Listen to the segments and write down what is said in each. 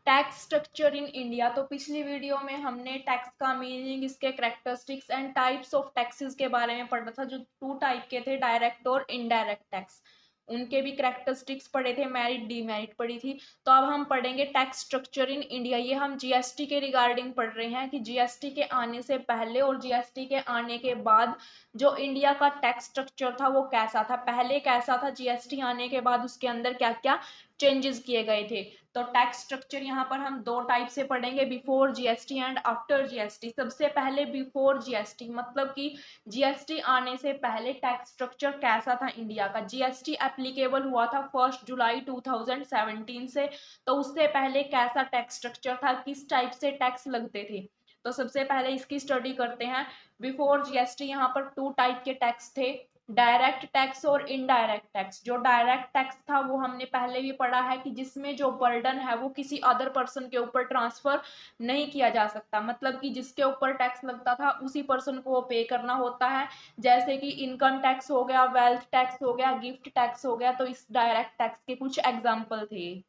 Tax structure in India. तो पिछली video में हमने टैक्स का मीनिंग, इसके characteristics and types of taxes के बारे में पढ़ा था, जो 2 टाइप के थे, डायरेक्ट और इनडायरेक्ट टैक्स। उनके भी कैरेक्टरिस्टिक्स पढ़े थे, मेरिट डीमेरिट पढ़ी थी। तो अब हम पढ़ेंगे टैक्स स्ट्रक्चर इन इंडिया। ये हम जीएसटी के रिगार्डिंग पढ़ रहे हैं कि जीएसटी के आने से पहले और जीएसटी के आने के बाद जो इंडिया का टैक्स स्ट्रक्चर था वो कैसा था, पहले कैसा था, जीएसटी आने के बाद उसके अंदर क्या क्या चेंजेस किए गए थे। तो टैक्स स्ट्रक्चर यहाँ पर हम 2 टाइप से पढ़ेंगे, before GST and after GST. सबसे पहले बिफोर जीएसटी, मतलब कि जीएसटी आने से पहले टैक्स स्ट्रक्चर कैसा था इंडिया का। जीएसटी एप्लीकेबल हुआ था 1 जुलाई 2017 से, तो उससे पहले कैसा टैक्स स्ट्रक्चर था, किस टाइप से टैक्स लगते थे। तो सबसे पहले इसकी स्टडी करते हैं। बिफोर जीएसटी यहाँ पर 2 टाइप के टैक्स थे, डायरेक्ट टैक्स और इनडायरेक्ट टैक्स। जो डायरेक्ट टैक्स था वो हमने पहले भी पढ़ा है कि जिसमें जो बर्डन है वो किसी अदर पर्सन के ऊपर ट्रांसफर नहीं किया जा सकता, मतलब कि जिसके ऊपर टैक्स लगता था उसी पर्सन को वो पे करना होता है। जैसे कि इनकम टैक्स हो गया, वेल्थ टैक्स हो गया, गिफ्ट टैक्स हो गया। तो इस डायरेक्ट टैक्स के कुछ एग्जाम्पल थे।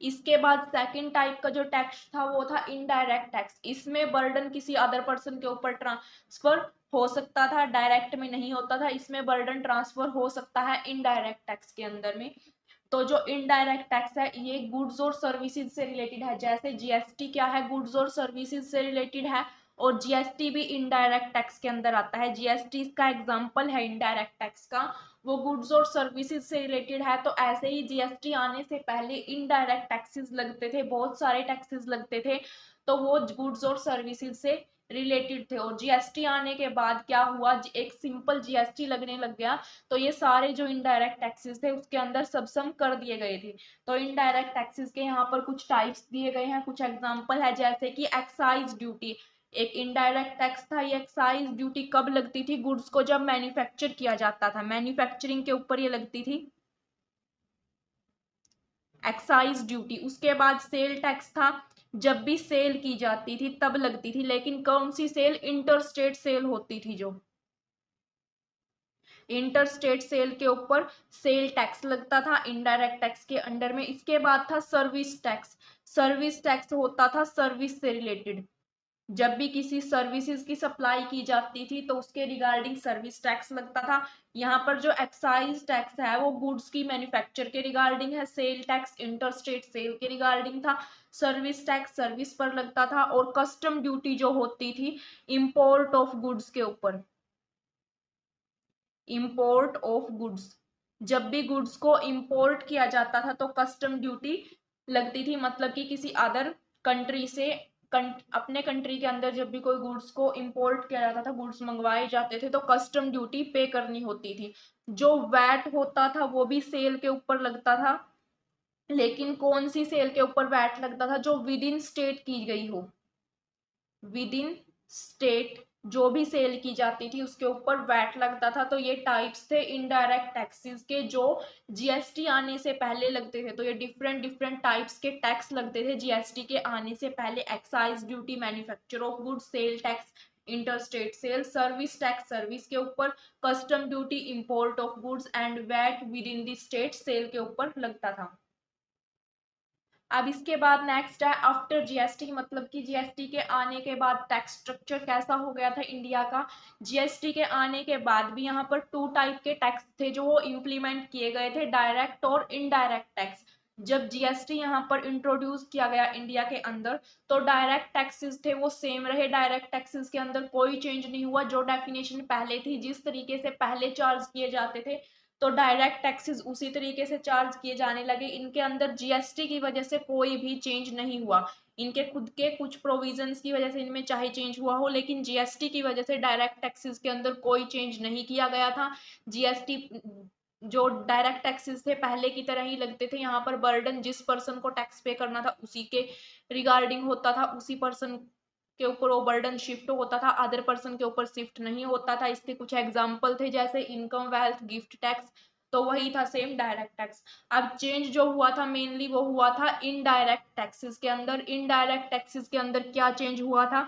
इसके बाद सेकंड टाइप का जो टैक्स था वो था इनडायरेक्ट टैक्स। इसमें बर्डन किसी अदर पर्सन के ऊपर ट्रांसफर हो सकता था, डायरेक्ट में नहीं होता था। इसमें बर्डन ट्रांसफर हो सकता है इनडायरेक्ट टैक्स के अंदर में। तो जो इनडायरेक्ट टैक्स है ये गुड्स और सर्विसेज से रिलेटेड है। जैसे जीएसटी क्या है, गुड्स और सर्विसेज से रिलेटेड है, और जीएसटी भी इनडायरेक्ट टैक्स के अंदर आता है। जीएसटी इसका एग्जांपल है इनडायरेक्ट टैक्स का, वो गुड्स और सर्विसेज से रिलेटेड है। तो ऐसे ही जीएसटी आने से पहले इनडायरेक्ट टैक्सेस लगते थे, बहुत सारे टैक्सेस लगते थे, तो वो गुड्स और सर्विसेज से रिलेटेड थे। और जीएसटी आने के बाद क्या हुआ, एक सिंपल जीएसटी लगने लग गया, तो ये सारे जो इनडायरेक्ट टैक्सेस थे उसके अंदर सबसम कर दिए गए थे। तो इनडायरेक्ट टैक्सेस के यहाँ पर कुछ टाइप्स दिए गए हैं, कुछ एग्जांपल है। जैसे कि एक्साइज ड्यूटी एक इनडायरेक्ट टैक्स था। ये एक्साइज ड्यूटी कब लगती थी, गुड्स को जब मैन्युफैक्चर किया जाता था, मैन्युफैक्चरिंग के ऊपर ये लगती थी एक्साइज ड्यूटी। उसके बाद सेल टैक्स था, जब भी सेल की जाती थी तब लगती थी, लेकिन कौन सी सेल, इंटरस्टेट सेल होती थी, जो इंटरस्टेट सेल के ऊपर सेल टैक्स लगता था इनडायरेक्ट टैक्स के अंडर में। इसके बाद था सर्विस टैक्स। सर्विस टैक्स होता था सर्विस से रिलेटेड, जब भी किसी सर्विसेज की सप्लाई की जाती थी तो उसके रिगार्डिंग सर्विस टैक्स लगता था। यहाँ पर जो एक्साइज टैक्स है वो गुड्स की मैन्युफैक्चर के रिगार्डिंग है, सेल टैक्स इंटरस्टेट सेल के रिगार्डिंग था, सर्विस टैक्स सर्विस पर लगता था, और कस्टम ड्यूटी जो होती थी इंपोर्ट ऑफ गुड्स के ऊपर, इंपोर्ट ऑफ गुड्स, जब भी गुड्स को इंपोर्ट किया जाता था तो कस्टम ड्यूटी लगती थी। मतलब कि किसी अदर कंट्री से अपने कंट्री के अंदर जब भी कोई गुड्स को इंपोर्ट किया जाता था, गुड्स मंगवाए जाते थे, तो कस्टम ड्यूटी पे करनी होती थी। जो वैट होता था वो भी सेल के ऊपर लगता था, लेकिन कौन सी सेल के ऊपर वैट लगता था, जो विद इन स्टेट की गई हो, विद इन स्टेट जो भी सेल की जाती थी उसके ऊपर वैट लगता था। तो ये टाइप्स थे इनडायरेक्ट टैक्सेस के, जो जीएसटी आने से पहले लगते थे। तो ये डिफरेंट डिफरेंट टाइप्स के टैक्स लगते थे जीएसटी के आने से पहले। Excise duty, manufacture of goods, sale tax, interstate sale, service tax service के ऊपर, custom duty import of goods, and VAT within the state sale के ऊपर लगता था। अब इसके बाद नेक्स्ट है आफ्टर जीएसटी, मतलब कि जीएसटी के आने के बाद टैक्स स्ट्रक्चर कैसा हो गया था इंडिया का। जीएसटी के आने के बाद भी यहाँ पर 2 टाइप के टैक्स थे जो वो इम्प्लीमेंट किए गए थे, डायरेक्ट और इनडायरेक्ट टैक्स। जब जीएसटी यहाँ पर इंट्रोड्यूस किया गया इंडिया के अंदर, तो डायरेक्ट टैक्सेस थे वो सेम रहे, डायरेक्ट टैक्सेस के अंदर कोई चेंज नहीं हुआ। जो डेफिनेशन पहले थी, जिस तरीके से पहले चार्ज किए जाते थे, तो डायरेक्ट टैक्सेस उसी तरीके से चार्ज किए जाने लगे। इनके अंदर जीएसटी की वजह से कोई भी चेंज नहीं हुआ, इनके खुद के कुछ प्रोविजंस की वजह से इनमें चाहे चेंज हुआ हो, लेकिन जीएसटी की वजह से डायरेक्ट टैक्सेस के अंदर कोई चेंज नहीं किया गया था। जीएसटी जो डायरेक्ट टैक्सेस थे पहले की तरह ही लगते थे। यहाँ पर बर्डन जिस पर्सन को टैक्स पे करना था उसी के रिगार्डिंग होता था, उसी पर्सन के ऊपर वो बर्डन शिफ्ट होता था, अदर पर्सन के ऊपर शिफ्ट नहीं होता था। इसके कुछ एग्जांपल थे, जैसे इनकम, वेल्थ, गिफ्ट टैक्स, तो वही था सेम डायरेक्ट टैक्स। अब चेंज जो हुआ था मेनली वो हुआ था इनडायरेक्ट टैक्सेस के अंदर। इनडायरेक्ट टैक्सेस के अंदर क्या चेंज हुआ था,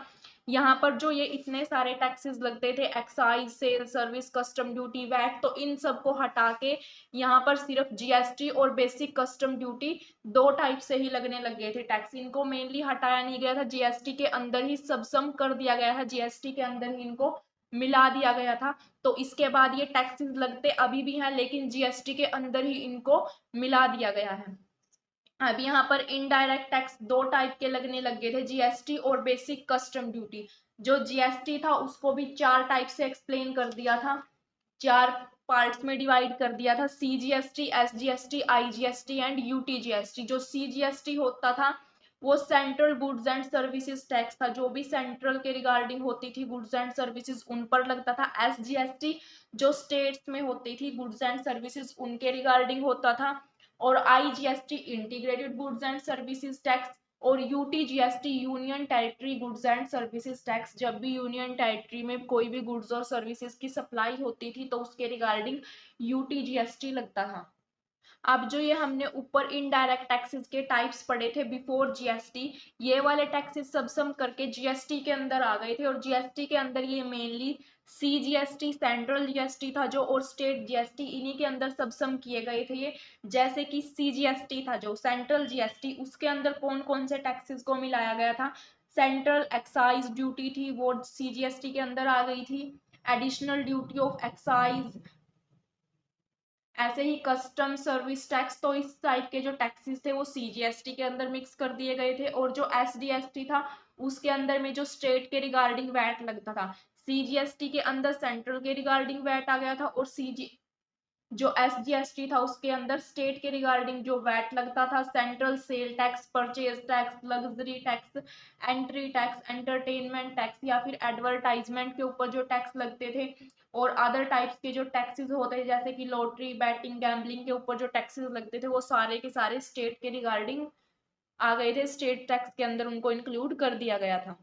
यहाँ पर जो ये इतने सारे टैक्सेस लगते थे, excise, sale, service, custom duty, VAT, तो इन सब को हटा के यहाँ पर सिर्फ जीएसटी और बेसिक कस्टम ड्यूटी दो टाइप से ही लगने लग गए थे टैक्स। इनको मेनली हटाया नहीं गया था, जीएसटी के अंदर ही सबसम कर दिया गया था, जीएसटी के अंदर ही इनको मिला दिया गया था। तो इसके बाद ये टैक्सेस लगते अभी भी हैं, लेकिन जीएसटी के अंदर ही इनको मिला दिया गया है। अब यहाँ पर इनडायरेक्ट टैक्स दो टाइप के लगने लग गए थे, जीएसटी और बेसिक कस्टम ड्यूटी। जो जीएसटी था उसको भी चार टाइप से एक्सप्लेन कर दिया था, चार पार्ट्स में डिवाइड कर दिया था, CGST, SGST, IGST and UTGST. जो सीजीएसटी होता था वो central goods and services tax था, जो भी सेंट्रल के रिगार्डिंग होती थी गुड्स एंड सर्विसेज उन पर लगता था। एसजीएसटी जो स्टेट्स में होती थी गुड्स एंड सर्विसेज उनके रिगार्डिंग होता था। और IGST integrated goods and services tax, और UTGST union territory goods and services tax. जब भी यूनियन टेरिटरी में कोई भी गुड्स और सर्विसेज की सप्लाई होती थी तो उसके रिगार्डिंग यूटीजीएसटी लगता था। अब जो ये हमने ऊपर इनडायरेक्ट टैक्सेस के टाइप्स पढ़े थे बिफोर जीएसटी, ये वाले टैक्सेस सब सम करके जीएसटी के अंदर आ गए थे। और जीएसटी के अंदर ये मेनली सीजीएसटी सेंट्रल जीएसटी था जो, और स्टेट जीएसटी, इन्हीं के अंदर सब सम किए गए थे ये। जैसे कि सीजीएसटी था जो सेंट्रल जीएसटी, उसके अंदर कौन कौन से टैक्सेस को मिलाया गया था, सेंट्रल एक्साइज ड्यूटी थी वो सीजीएसटी के अंदर आ गई थी, एडिशनल ड्यूटी ऑफ एक्साइज, ऐसे ही कस्टम सर्विस टैक्स। तो इस टाइप के जो टैक्सेस थे वो सीजीएसटी के अंदर मिक्स कर दिए गए थे। और जो एसडीएसटी था उसके अंदर में जो स्टेट के रिगार्डिंग वैट लगता था, सीजीएसटी के अंदर सेंट्रल के रिगार्डिंग वैट आ गया था, और जो एसजीएसटी था उसके अंदर स्टेट के रिगार्डिंग जो वैट लगता था, central sale tax, purchase tax, luxury tax, entry tax, entertainment tax, या फिर एडवर्टाइजमेंट के ऊपर जो टैक्स लगते थे। और अदर टाइप्स के जो टैक्सेस होते हैं जैसे कि लॉटरी, बैटिंग, गैम्बलिंग के ऊपर जो टैक्सेस लगते थे वो सारे के सारे स्टेट के रिगार्डिंग आ गए थे, स्टेट टैक्स के अंदर उनको इंक्लूड कर दिया गया था।